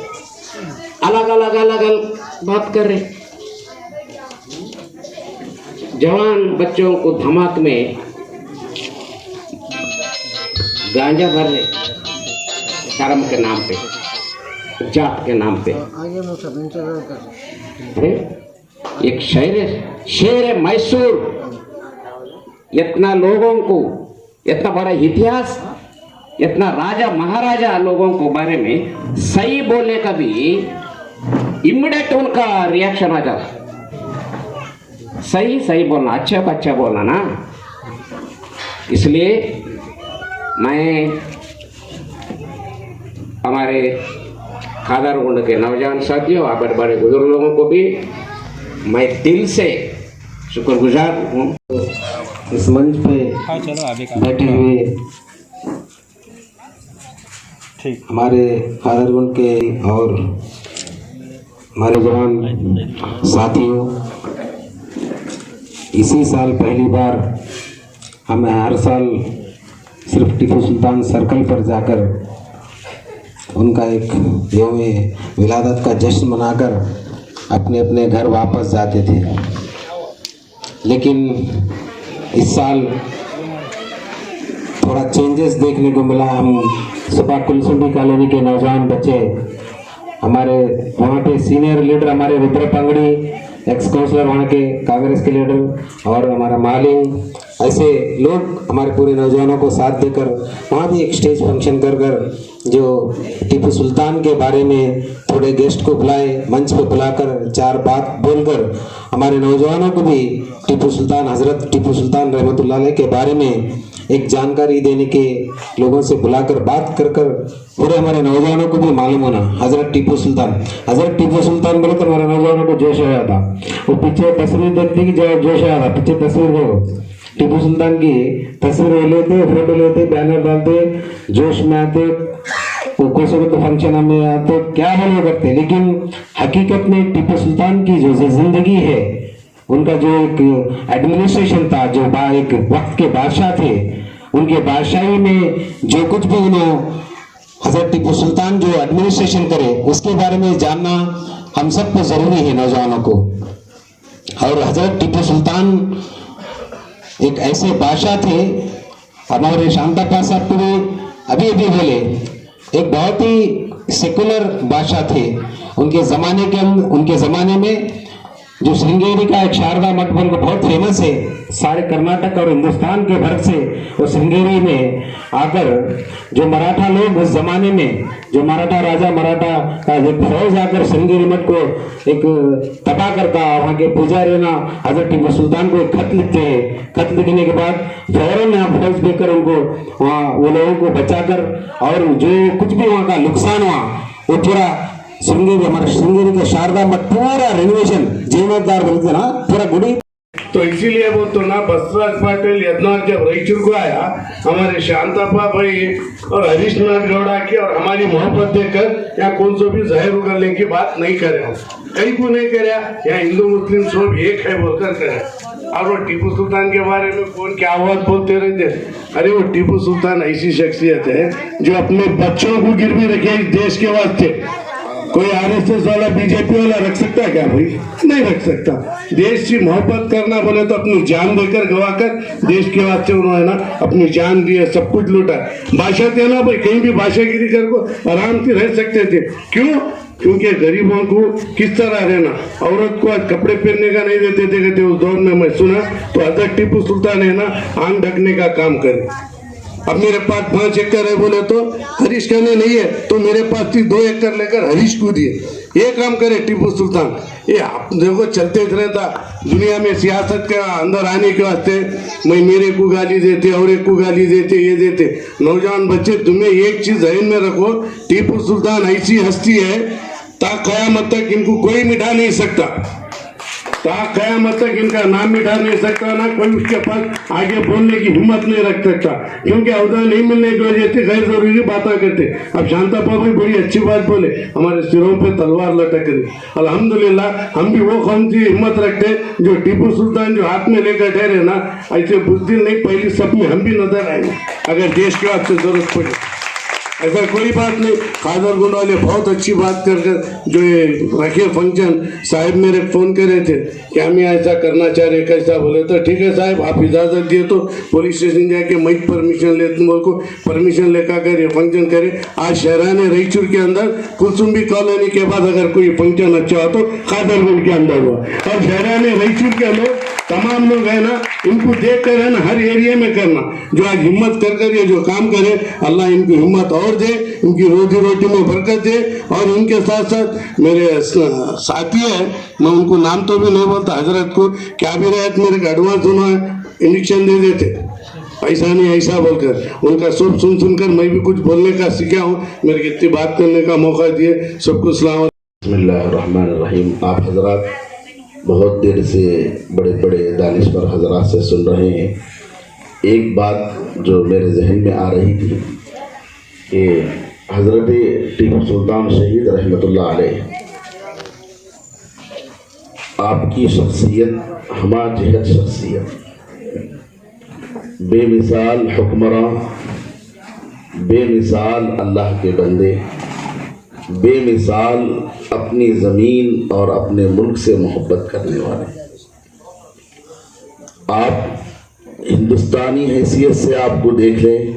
अलग अलग बात कर रहे। जवान बच्चों को धमाक में गांजा भर रहे, धर्म के नाम पे, जात के नाम पे। अरे एक शेर मैसूर, इतना लोगों को, इतना बड़ा इतिहास, इतना राजा महाराजा लोगों को बारे में सही बोलने का भी इमीडिएट उनका रिएक्शन आ जाता। सही बोलना, अच्छा का अच्छा बोलना ना। इसलिए मैं हमारे खादरगुंड के नौजवान साथियों और बड़े बड़े बुजुर्ग लोगों को भी मैं दिल से शुक्रगुजार हूँ। इस मंच पे बैठे हुए हमारे खादरगुंड के और हमारे जवान साथियों, इसी साल पहली बार हमें हर साल सिर्फ टीपू सुल्तान सर्कल पर जाकर उनका एक यौम विलादत का जश्न मनाकर अपने अपने घर वापस जाते थे। लेकिन इस साल थोड़ा चेंजेस देखने को मिला। हम सुबह कुलसुंडी कॉलोनी के नौजवान बच्चे, हमारे वहाँ पे सीनियर लीडर हमारे रुद्र पंगड़ी, एक्स काउंसलर वहाँ के कांग्रेस के लीडर और हमारा मालिंग, ऐसे लोग हमारे पूरे नौजवानों को साथ देकर वहाँ भी एक स्टेज फंक्शन कर जो टीपू सुल्तान के बारे में थोड़े गेस्ट को बुलाए, मंच पे बुलाकर चार बात बोलकर हमारे नौजवानों को भी टीपू सुल्तान, हज़रत टीपू सुल्तान रहमतुल्लाह अलैह के बारे में एक जानकारी देने के लोगों से बुलाकर बात कर पूरे हमारे नौजवानों को भी मालूम होना हज़रत टीपू सुल्तान बोले तो हमारे नौजवानों को जोश आया था। वो पीछे तस्वीर देखते कि जोश आया था, पीछे तस्वीर देखो, टीपू सुल्तान की तस्वीर लेते, फोटो लेते, बैनर डालते, जोश में आते, कुछ तो फंक्शन में आते, क्या बोलो करते। लेकिन हकीकत में टीपू सुल्तान की जो जिंदगी है, उनका जो एक एडमिनिस्ट्रेशन था, जो एक वक्त के बादशाह थे, उनके बादशाही में जो कुछ भी उन्होंने हजरत टीपू सुल्तान जो एडमिनिस्ट्रेशन करे उसके बारे में जानना हम सबको जरूरी है नौजवानों को। और हजरत टीपू सुल्तान एक ऐसे बादशाह थे, हमारे शांतापा साहब को अभी अभी बोले, एक बहुत ही सेकुलर बादशाह थे। उनके ज़माने में जो श्रृंगेरी का एक शारदा मठ बोल बहुत फेमस है, सारे कर्नाटक और हिंदुस्तान के भर से वो श्रृंगेरी में आकर जो मराठा लोग उस जमाने में, जो मराठा राजा मराठा का एक फौज आकर श्रृंगेरी मठ को एक तबाह करता, वहाँ के पुजारी ना हजरत टीपू सुल्तान को एक खत लिखते हैं। खत लिखने के बाद फौरन यहाँ फौज देकर उनको वहाँ वो लोगों को बचाकर और जो कुछ भी वहाँ का नुकसान हुआ वो पूरा हमारा श्रृंगेरी का शारदा मठ पूरा रेनोवेशन जीर्णोद्धार बोलते ना, पूरा गुड़ी। तो इसीलिए वो तो ना बसवराज पाटिल यदनाथ जब रायचूर को आया, हमारे शांतापा भाई और हरीश नाथ गौड़ा की और हमारी मोहब्बत देखकर यहाँ कौन सो भी जहर उगलने की बात नहीं करे, कहीं को नहीं करे, यहाँ हिंदू मुस्लिम सब एक है बोलकर करे। और वो टीपू सुल्तान के बारे में कौन क्या आवाज बोलते रहते, अरे वो टीपू सुल्तान ऐसी शख्सियत है जो अपने बच्चों को गिरवी रखे इस देश के वास्ते। कोई आरएसएस वाला बीजेपी वाला रख सकता है क्या भाई? नहीं रख सकता। देश की मोहब्बत करना बोले तो अपनी जान देकर गवाकर देश के वास्ते उन्होंने ना अपनी जान दी है, सब कुछ लूटा। भाषा थे ना भाई, कहीं भी भाषागिरी कर को आराम से रह सकते थे। क्यों? क्योंकि गरीबों को किस तरह रहना, औरत को आज कपड़े पहनने का नहीं देते थे कहते उस दौर में। मैं सुना तो हजरत टीपू सुल्तान है ना आंख ढकने का काम करे। अब मेरे पास 5 एकड़ है बोले तो हरीश कहने नहीं है तो मेरे पास 2 एकड़ लेकर हरीश को दिए। ये काम करे टीपू सुल्तान। ये आप देखो चलते रहता दुनिया में सियासत के अंदर आने के वास्ते मैं मेरे को गाली देते और एक को गाली देते, ये देते। नौजवान बच्चे तुम्हें एक चीज ध्यान में रखो, टीपू सुल्तान ऐसी हस्ती है ता कयामत तक इनको कोई मिटा नहीं सकता, ता कयामत तक इनका नाम मिटा नहीं सकता, ना कोई उसके पास आगे बोलने की हिम्मत नहीं रख सकता। क्योंकि अहदा नहीं मिलने की वजह से गैर जरूरी बातें करते। अब शांतापा भी बड़ी अच्छी बात बोले, हमारे सिरों पे तलवार लटक रही। अल्हम्दुलिल्लाह हम भी वो कौम की हिम्मत रखते जो टीपू सुल्तान जो हाथ में लेकर ठहरे ना, ऐसे बुज़दिल नहीं, पहली सब में हम भी नजर आएंगे अगर देश के वास्ते जरूरत पड़े। ऐसा कोई बात नहीं। खादरगुंड वाले बहुत अच्छी बात कर जो ये रखे फंक्शन, साहब मेरे फ़ोन करे थे कि हम ऐसा करना चाह रहे, कैसा? बोले तो ठीक है साहब, आप इजाज़त दिए तो पुलिस स्टेशन जाके मैं परमिशन ले, तुम को परमिशन लेकर कर ये फंक्शन करे। आज शहराने रायचूर के अंदर कुलसुंबी कॉलोनी के बाद अगर कोई फंक्शन अच्छा हो तो खादरगुंड के अंदर हुआ। और शहराने रायचूर के लोग तमाम लोग है ना, इनको देख कर है ना हर एरिया में करना, जो आज हिम्मत कर ये जो काम करे, अल्लाह इनको हिम्मत और दे, इनकी रोजी रोटी में बरकत दे। और इनके साथ साथ मेरे साथी है, मैं उनको नाम तो भी नहीं बोलता, हजरत को क्या भी रहत मेरे एडवांस उन्होंने इंजेक्शन दे देते ऐसा नहीं ऐसा बोलकर उनका सब सुन सुनकर मैं भी कुछ बोलने का सीखा हूँ। मेरे को इतनी बात करने का मौका दिए, सबको सलाम। बिस्मिल्लाहिर्रहमानिर्रहीम। आप हजरात बहुत देर से बड़े बड़े दानिश्वर हजरात से सुन रहे हैं। एक बात जो मेरे जहन में आ रही थी कि हज़रत टीपू सुल्तान शहीद रहमतुल्लाह अलैह, आपकी शख्सियत हमा जहत शख्सियत, बेमिसाल हुक्मरां, बेमिसाल अल्लाह के बंदे, बेमिसाल अपनी ज़मीन और अपने मुल्क से मोहब्बत करने वाले। आप हिंदुस्तानी हैसियत से आपको देख लें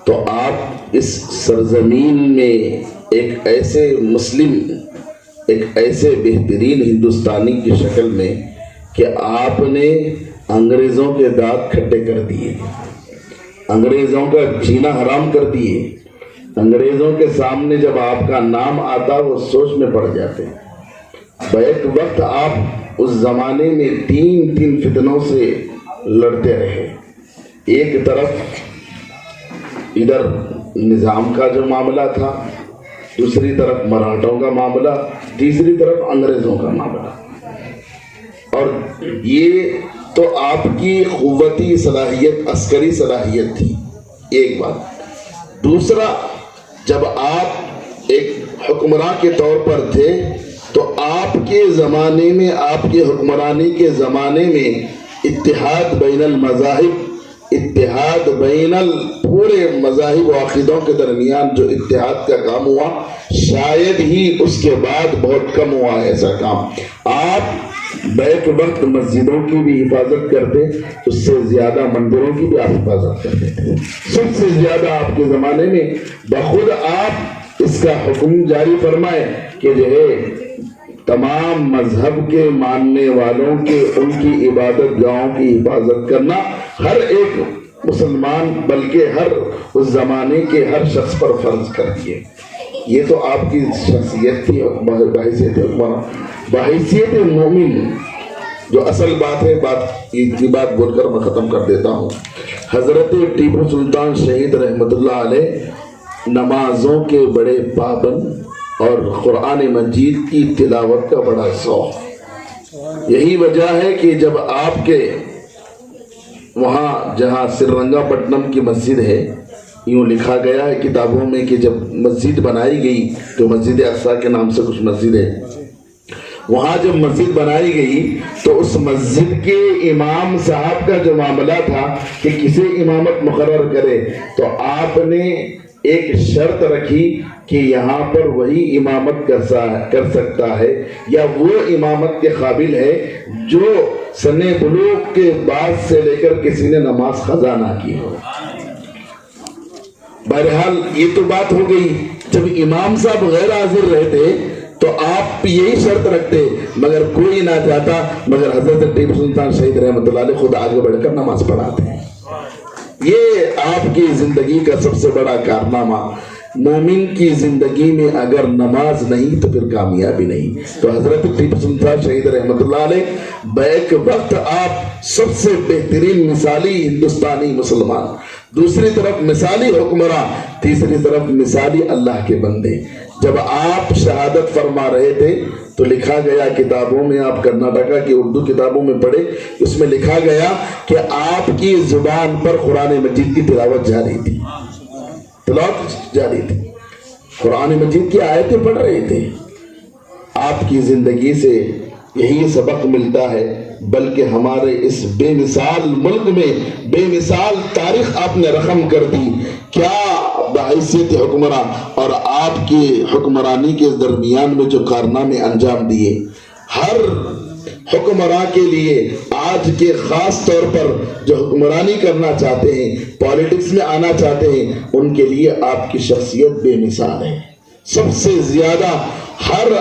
तो आप इस सरजमीन में एक ऐसे मुस्लिम, एक ऐसे बेहतरीन हिंदुस्तानी की शक्ल में कि आपने अंग्रेज़ों के दांत खट्टे कर दिए, अंग्रेज़ों का जीना हराम कर दिए। अंग्रेज़ों के सामने जब आपका नाम आता वो सोच में पड़ जाते हैं। बैक वक्त आप उस ज़माने में तीन तीन फितनों से लड़ते रहे। एक तरफ इधर निज़ाम का जो मामला था, दूसरी तरफ मराठों का मामला, तीसरी तरफ अंग्रेज़ों का मामला। और ये तो आपकी क़ुव्वती सलाहियत, अस्करी सलाहियत थी, एक बात। दूसरा, जब आप एक हुक्मरान के तौर पर थे तो आपके ज़माने में, आपके हुक्मरानी के ज़माने में इत्तिहाद बैनल मज़ाहिब, इत्तिहाद बैनल पूरे मज़ाहिब व अक़ीदों के दरमियान जो इत्तिहाद का काम हुआ, शायद ही उसके बाद बहुत कम हुआ ऐसा काम। आप बैक वक्त मस्जिदों की भी हिफाजत करते, उससे ज़्यादा मंदिरों की भी आप हिफाजत करते थे। सबसे ज़्यादा आपके ज़माने में बखुद आप इसका हुक्म जारी फरमाए कि जो है तमाम मजहब के मानने वालों के, उनकी इबादत गाहों की हिफाजत करना हर एक मुसलमान, बल्कि हर उस ज़माने के हर शख्स पर फर्ज कर दिए। ये तो आपकी शख्सियत थी, बहैसियत मोमिन। जो असल बात है, इतनी बात बोलकर मैं ख़त्म कर देता हूँ। हज़रत टीपू सुल्तान शहीद रहमतुल्लाह अलैह नमाजों के बड़े पाबंद और कुरान मजीद की तिलावत का बड़ा शौक़। यही वजह है कि जब आपके वहाँ जहाँ श्रीरंगापट्टनम की मस्जिद है, यूँ लिखा गया है किताबों में कि जब मस्जिद बनाई गई, तो मस्जिद अक्सा के नाम से कुछ मस्जिद है, वहाँ जब मस्जिद बनाई गई तो उस मस्जिद के इमाम साहब का जो मामला था कि किसे इमामत मुकर्रर करे, तो आपने एक शर्त रखी कि यहाँ पर वही इमामत कर सकता है या वो इमामत के काबिल है जो सने बुलूग के बाद से लेकर किसी ने नमाज क़ज़ा ना की हो। बहरहाल ये तो बात हो गई। जब इमाम साहब गैर हाजिर रहते तो आप यही शर्त रखते, मगर कोई ना जाता, मगर हजरत टीपू सुल्तान शहीद रहमतुल्लाह अलैह खुद आगे बढ़कर नमाज पढ़ाते हैं। ये आपकी जिंदगी का सबसे बड़ा कारनामा। मोमिन की जिंदगी में अगर नमाज नहीं तो फिर कामयाबी नहीं। तो हजरत टीपू सुल्तान शहीद रहमतुल्लाह अलैह बैक वक्त आप सबसे बेहतरीन मिसाली हिंदुस्तानी मुसलमान, दूसरी तरफ मिसाली हुक्मरान, तीसरी तरफ मिसाली अल्लाह के बंदे। जब आप शहादत फरमा रहे थे तो लिखा गया किताबों में, आप कर्नाटका की उर्दू किताबों में पढ़े, उसमें लिखा गया कि आपकी जुबान पर कुरान मजीद की तिलावत जारी थी, तिलावत जारी थी, कुरान मजीद की आयतें पढ़ रहे थे। आपकी जिंदगी से यही सबक मिलता है, बल्कि हमारे इस बेमिसाल मुल्क में बेमिसाल तारीख आपने रकम कर दी। क्या बहैसियत हुक्मरान और आपकी हुक्मरानी के दरमियान में जो कारनामे अंजाम दिए, हर हुक्मरान के लिए आज के खास तौर पर जो हुक्मरानी करना चाहते हैं, पॉलिटिक्स में आना चाहते हैं, उनके लिए आपकी शख्सियत बेमिसाल है। सबसे ज्यादा हर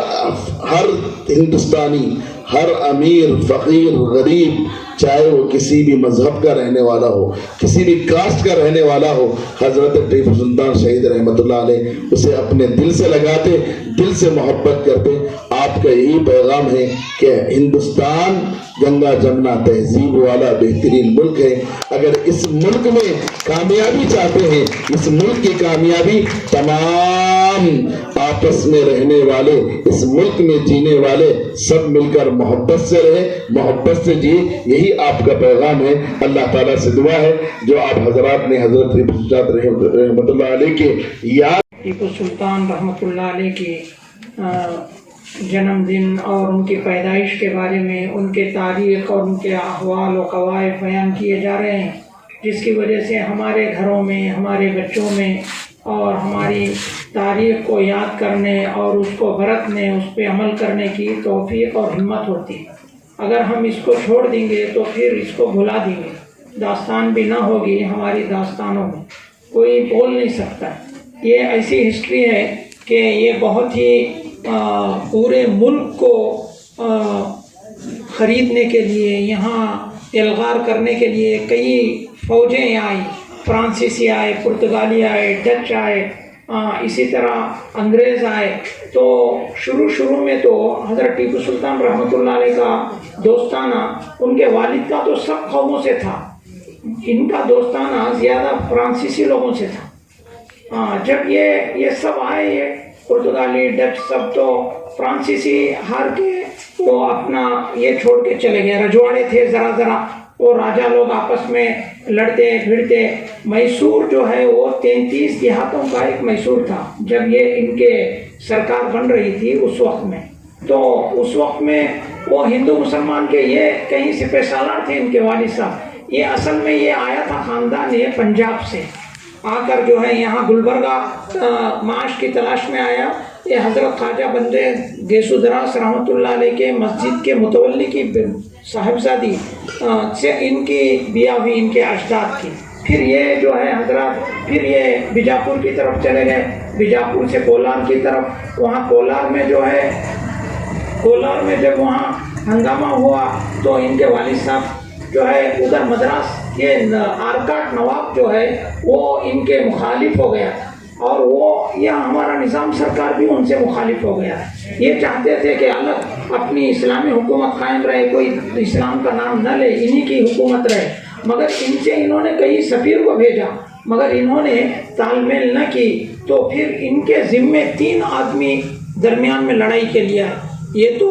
हिंदुस्तानी, हर अमीर, फकीर, गरीब, चाहे वो किसी भी मजहब का रहने वाला हो, किसी भी कास्ट का रहने वाला हो, हजरत टीपू सुल्तान शहीद रहमतुल्लाह अलैह उसे अपने दिल से लगाते, दिल से मोहब्बत करते। आपका यही पैगाम है कि हिंदुस्तान गंगा जमुना तहजीब वाला बेहतरीन मुल्क है। अगर इस मुल्क में कामयाबी चाहते हैं, इस मुल्क की कामयाबी तमाम आपस में रहने वाले, इस मुल्क में जीने वाले सब मिलकर मोहब्बत से रहे, मोहब्बत से जिए, यही आपका पैगाम है। अल्लाह ताला से दुआ है जो आप हजरात ने हजरत टीपू सुल्तान रहमतुल्लाह अलैह के याद टीपू सुल्तान रहमतुल्लाह अलैह के जन्मदिन और उनकी पैदाइश के बारे में उनके तारीख़ और उनके अहवाल और क़वाइद बयान किए जा रहे हैं, जिसकी वजह से हमारे घरों में, हमारे बच्चों में और हमारी तारीख़ को याद करने और उसको बरतने, उस पर अमल करने की तौफ़ीक़ और हिम्मत होती है। अगर हम इसको छोड़ देंगे तो फिर इसको भुला देंगे, दास्तान भी ना होगी हमारी दास्तानों में, कोई बोल नहीं सकता। ये ऐसी हिस्ट्री है कि ये बहुत ही पूरे मुल्क को ख़रीदने के लिए, यहाँ एल्गार करने के लिए कई फ़ौजें आई, फ्रांसीसी आए, पुर्तगाली आए, डच आए, इसी तरह अंग्रेज़ आए। तो शुरू में तो हज़रत टीपू सुल्तान रहमतुल्लाह अलैह का दोस्ताना उनके वालिद का तो सब कौमों से था, इनका दोस्ताना ज़्यादा फ्रांसीसी लोगों से था। जब ये सब आए, ये पुर्तगाली, डच, सब तो फ्रांसीसी हार के वो अपना ये छोड़ के चले गए। रजवाड़े थे ज़रा वो राजा लोग आपस में लड़ते भिड़ते। मैसूर जो है वो 33 देहातों का एक मैसूर था जब ये इनके सरकार बन रही थी उस वक्त में। तो उस वक्त में वो हिंदू मुसलमान के ये कहीं सिपह सालार थे इनके वालिद साहब। ये असल में ये आया था ख़ानदान ये पंजाब से आकर जो है यहाँ गुलबर्गा माश की तलाश में आया। ये हज़रत ख्वाजा बंदे गेसुदरास रहमतुल्लाह अलैह के मस्जिद के मुतवल्ली की साहिबजादी से इनकी बिया हुई, इनके अजदाद की। फिर ये जो है हज़रत फिर ये बीजापुर की तरफ चले गए, बीजापुर से कोलार की तरफ। वहाँ कोलार में जो है कोलार में जब वहाँ हंगामा हुआ तो इनके वालिद साहब जो है उधर मद्रास ये आरकाट नवाब जो है वो इनके मुखालिफ हो गया और वो यह हमारा निज़ाम सरकार भी उनसे मुखालिफ हो गया है। ये चाहते थे कि अलग अपनी इस्लामी हुकूमत कायम रहे, कोई इस्लाम का नाम न ले, इन्हीं की हुकूमत रहे। मगर इनसे इन्होंने कई सफ़ीर को भेजा मगर इन्होंने तालमेल न की। तो फिर इनके ज़िम्मे 3 आदमी दरमियान में लड़ाई के लिए आए। ये तो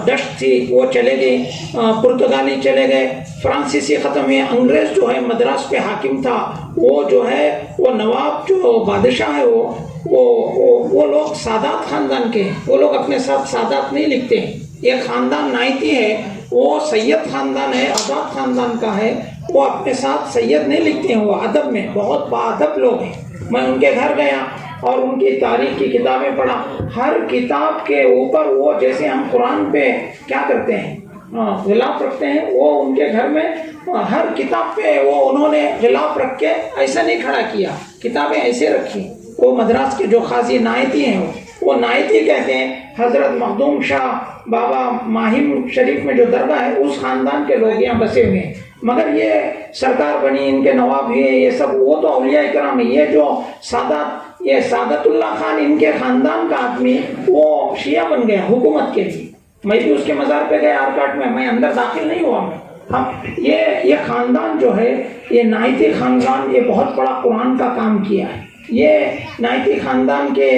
डच थी वो चले गई, पुर्तगाली चले गए, फ्रांसीसी ख़त्म हुए। अंग्रेज़ जो है मद्रास पे हाकिम था वो जो है वो नवाब जो बादशाह है वो लोग सादात ख़ानदान के, वो लोग अपने साथ सादात नहीं लिखते हैं। एक ख़ानदान नाइती है वो सैयद ख़ानदान है, आज़ाद ख़ानदान का है, वो अपने साथ सैयद नहीं लिखते हैं। वो अदब में बहुत बाअदब लोग हैं। मैं उनके घर गया और उनकी तारीख की किताबें पढ़ा। हर किताब के ऊपर वो जैसे हम कुरान पे क्या करते हैं गिलाफ रखते हैं, वो उनके घर में हर किताब पे वो उन्होंने गिलाफ रख के ऐसा नहीं खड़ा किया, किताबें ऐसे रखी। वो मद्रास के जो खाजी नायती हैं वो नायती कहते हैं। हज़रत मखदूम शाह बाबा माहिम शरीफ में जो दरगाह है उस ख़ानदान के लोग यहाँ बसे हुए हैं। मगर ये सरकार बनी, इनके नवाब हुए, ये सब वो तो औलिया इकराम है। ये जो ये सादतुल्लाह खान इनके ख़ानदान का आदमी वो शिया बन गया हुकूमत के लिए। मैं भी उसके मज़ार पे गया आरकाट में, मैं अंदर दाखिल नहीं हुआ। हम ये ख़ानदान जो है ये नाइती ख़ानदान ये बहुत बड़ा कुरान का काम किया है। ये नाइती ख़ानदान के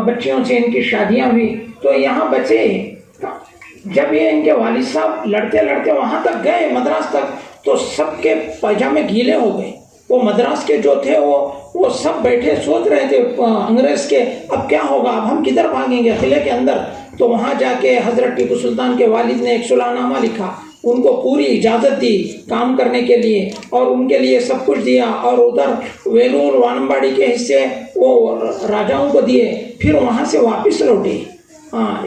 बच्चियों से इनकी शादियाँ हुई तो यहाँ बचे। जब ये इनके वालिद साहब लड़ते लड़ते वहाँ तक गए मद्रास तक तो सबके पैजामे गीले हो गए। वो मद्रास के जो थे वो सब बैठे सोच रहे थे अंग्रेज़ के अब क्या होगा, अब हम किधर भागेंगे किले के अंदर। तो वहाँ जाके हज़रत टीपू सुल्तान के वालिद ने एक सुलहनामा लिखा, उनको पूरी इजाज़त दी काम करने के लिए और उनके लिए सब कुछ दिया। और उधर वेलूर वानम्बाड़ी के हिस्से वो राजाओं को दिए। फिर वहाँ से वापस लौटे।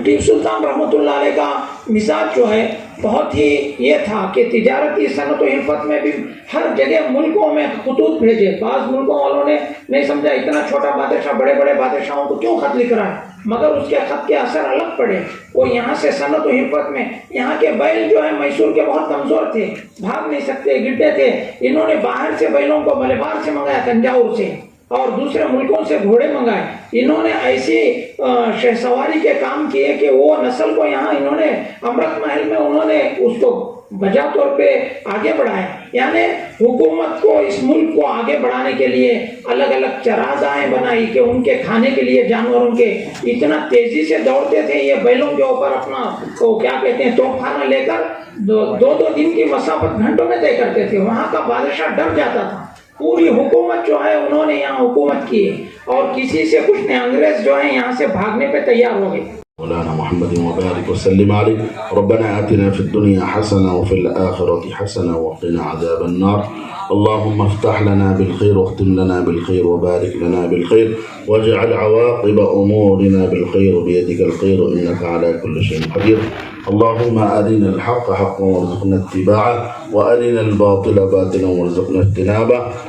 टीपू सुल्तान रहमतुल्लाह अलैह का मिजाज जो है बहुत ही ये था कि तिजारती सनत हिरफत में भी हर जगह मुल्कों में खतूत भेजे। बाज़ मुल्कों वालों ने नहीं समझा इतना छोटा बादशाह बड़े बड़े बादशाहों को क्यों खत लिख रहा है, मगर उसके खत के असर अलग पड़े। वो यहाँ से सनत हिरफत में यहाँ के बैल जो है मैसूर के बहुत कमज़ोर थे, भाग नहीं सकते, गिरते थे। इन्होंने बाहर से बैलों को मलबार से मंगाया, तंजावुर से। और दूसरे मुल्कों से घोड़े मंगाए। इन्होंने ऐसी शहसवारी के काम किए कि वो नस्ल को यहाँ इन्होंने अमृत महल में उन्होंने उसको बजा तौर पे आगे बढ़ाया। यानी हुकूमत को इस मुल्क को आगे बढ़ाने के लिए अलग अलग चरागाहें बनाई कि उनके खाने के लिए जानवरों के इतना तेजी से दौड़ते थे ये बैलों के ऊपर अपना तो क्या कहते हैं तोपखाना लेकर दो दिन की मसाफत घंटों में तय करते थे। वहाँ का बादशाह डर जाता था। पूरी हुकूमत जो है उन्होंने यहाँ हुकूमत की और किसी से कुछ नहीं, अंग्रेज जो है यहाँ से भागने पे तैयार हो गए। मौलाना मोहम्मद वबारिक वसल्लिम अलैहि रब्बना आतिना फिद दुनिया हसना व फिल आखिरति हसना व क़िना अज़ाबन नार अल्लाहुम्मा इफ्तह लना बिल खैर वख्तिम लना बिल खैर व बारिक लना बिल खैर वजअल अवाक़िब उमूरिना बिल खैर बियदिकल खैर इन्नका अला कुल्लि शैइन क़दीर अल्लाहुम्मा अरिनल हक़्क़ हक़्क़न वरज़ुक़ना इत्तिबाअह व अरिनल बातिला बातिलन वरज़ुक़ना इज्तिनाबह